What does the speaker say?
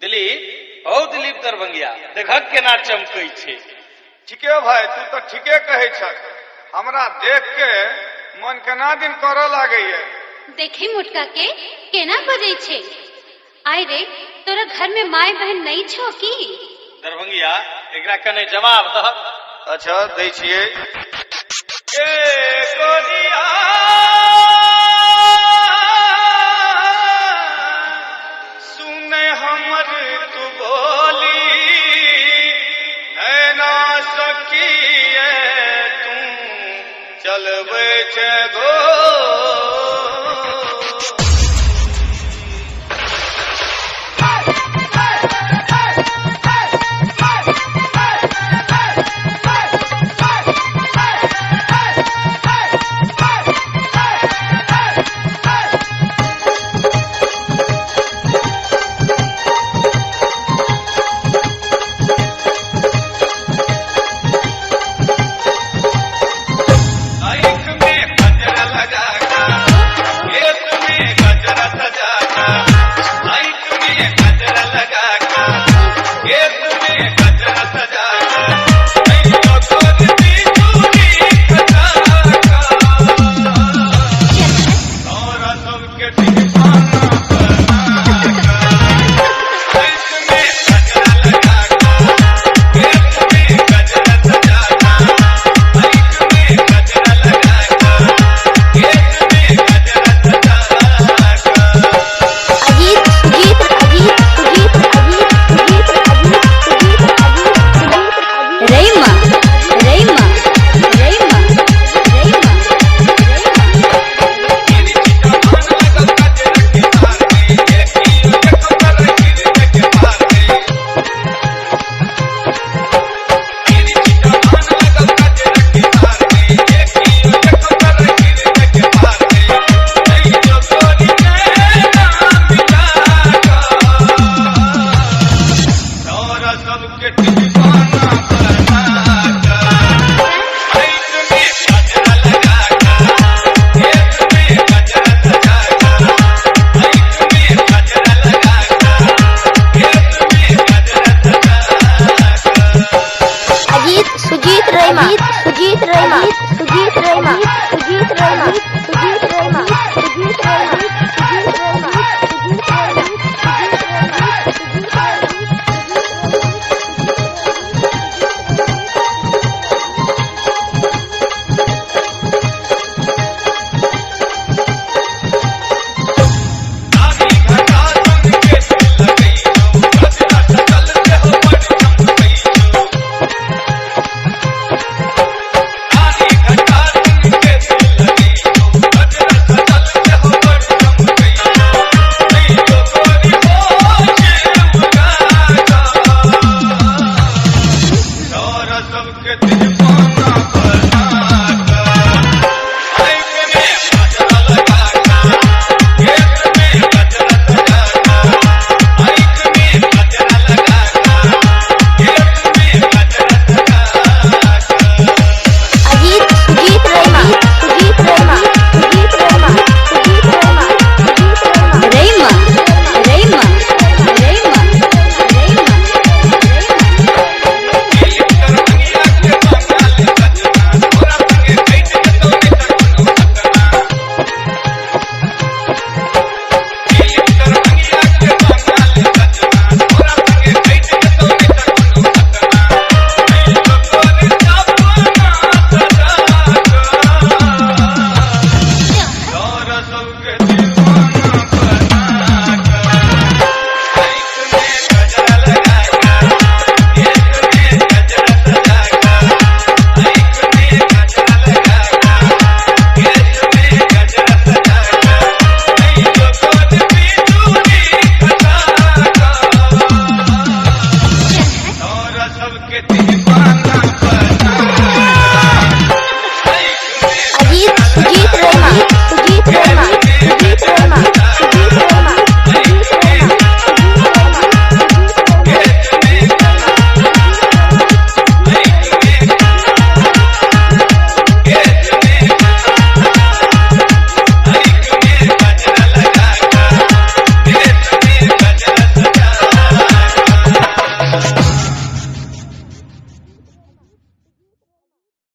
दिलीप ओ दिलीप दरभंगिया देखक केना चमकै छै। ठीके भाई तू तो ठीके कहे छ। हमरा देख के मन केना दिन करऽ लागैए। देखी मुटका के केना बजै छै। आय रे तोरा घर में माय बहन नहीं छो की? दरभंगिया एकरा कने जवाब दह। अच्छा दै छियै। सुने हमर तू बोली है ना सकिए तू चलबे छे गो